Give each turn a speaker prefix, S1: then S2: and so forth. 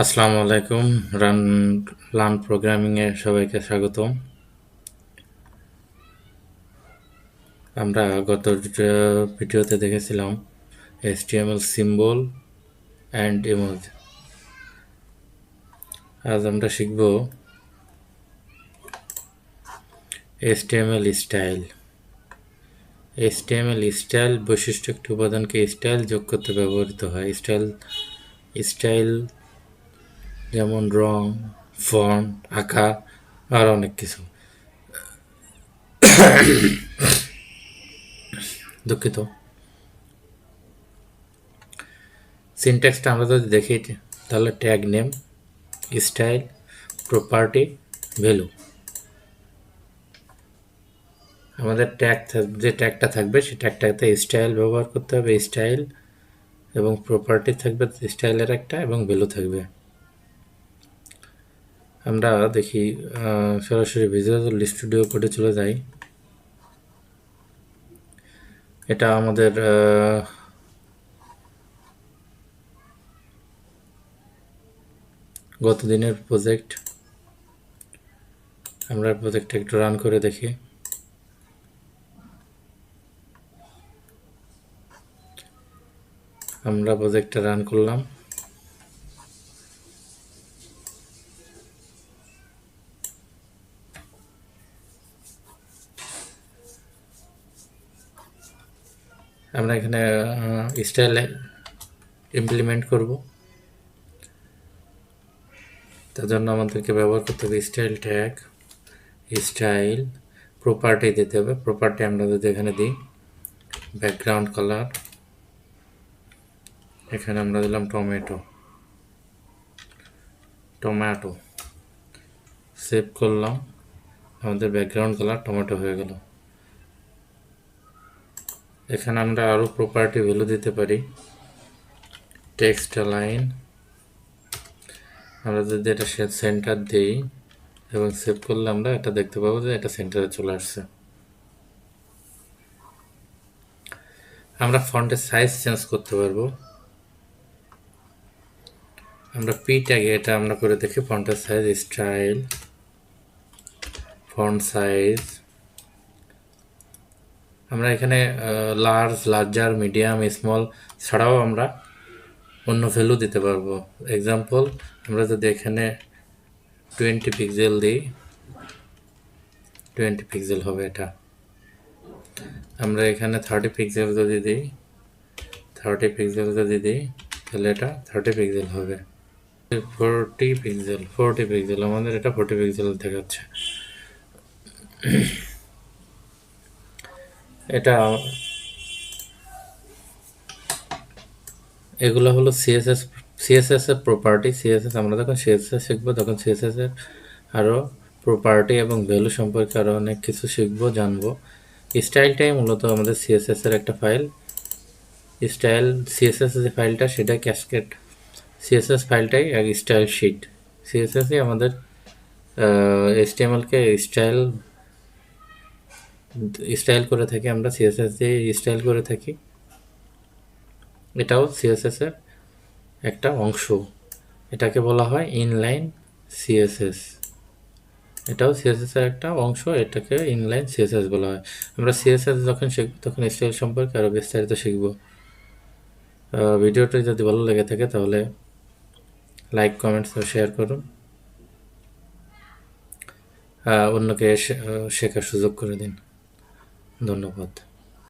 S1: আসসালামু আলাইকুম। লার্ন প্রোগ্রামিংয়ে সবাইকে স্বাগতম। আমরা গত ভিডিওতে দেখেছিলাম HTML সিম্বল অ্যান্ড ইমোজ। আজ আমরা শিখব HTML স্টাইল। HTML স্টাইল বৈশিষ্ট্য একটি উপাদানকে স্টাইল যোগ করতে ব্যবহৃত হয়। স্টাইল যেমন রং, ফন্ট, আকার আর অনেক কিছু। দুঃখিত। সিনট্যাক্সটা আমরা যদি দেখি তাহলে tag name, style, property, value. আমাদের যে ট্যাগটা থাকবে সেই ট্যাগটাতে স্টাইল ব্যবহার করতে হবে, স্টাইল এবং প্রপার্টি থাকবে স্টাইলের একটা, এবং ভ্যালু থাকবে। আমরা দেখি সরাসরি ভিজুয়াল স্টুডিও কোডে চলে যাই। এটা আমাদের গত দিনের প্রজেক্ট। আমরা প্রজেক্টটা একটু রান করে দেখি। আমরা প্রজেক্টটা রান করলাম। আমরা এখানে স্টাইল ইমপ্লিমেন্ট করব। তার জন্য আমাদেরকে ব্যবহার করতে হবে স্টাইল ট্যাগ, স্টাইল, প্রপার্টি দিতে হবে। প্রপার্টি আমরা যদি এখানে দিই ব্যাকগ্রাউন্ড কালার, এখানে আমরা দিলাম টমেটো, সেভ করলাম। আমাদের ব্যাকগ্রাউন্ড কালার টমেটো হয়ে গেল। এখানে আমরা আরও প্রপার্টি ভ্যালু দিতে পারি। টেক্সট লাইন, আমরা যদি এটা সেন্টার দিই এবং সেভ করলে আমরা এটা দেখতে পাবো যে এটা সেন্টারে চলে আসছে। আমরা ফন্টের সাইজ চেঞ্জ করতে পারবো। আমরা পি ট্যাগে এটা আমরা করে দেখি। ফন্টের সাইজ, স্টাইল, ফন্ট সাইজ। আমরা এখানে লার্জার, মিডিয়াম, স্মল ছাড়াও আমরা অন্য ভ্যালু দিতে পারবো। এক্সাম্পল, আমরা যদি এখানে 20 পিক্সেল দিই, 20 পিক্সেল হবে এটা। আমরা এখানে 30 পিক্সেল যদি দিই, 30 পিক্সেল যদি দিই তাহলে এটা 30 পিক্সেল হবে। 40 পিক্সেল আমাদের এটা 40 পিক্সেল দেখাচ্ছে। এটা এগুলো হলো সিএসএস এর প্রপার্টি। সিএসএস আমরা যখন সিএসএস শিখবো তখন সিএসএস এর আরও প্রপার্টি এবং ভ্যালু সম্পর্কে আরও অনেক কিছু শিখবো, জানবো। স্টাইলটাই মূলত আমাদের সিএসএস এর একটা ফাইল। স্টাইল সিএসএস যে ফাইলটা সেটা ক্যাসকেড সিএসএস ফাইলটাই এক স্টাইল শিট। সিএসএসই আমাদের এইচটিএমএলকে স্টাইল করে থাকি। আমরা সিএসএস দিয়ে স্টাইল করে থাকি। এটাও সিএসএস এর একটা অংশ। এটাকে বলা হয় ইনলাইন সিএসএস। এটাও সিএসএস এর একটা অংশ, এটাকে ইনলাইন সিএসএস বলা হয়। আমরা সিএসএস যখন শিখব তখন স্টাইল সম্পর্কে আরও বিস্তারিত শিখব। ভিডিওটি যদি ভালো লেগে থাকে তাহলে লাইক, কমেন্টস ও শেয়ার করুন। অন্যকে শেখার সুযোগ করে দিন। ধন্যবাদ।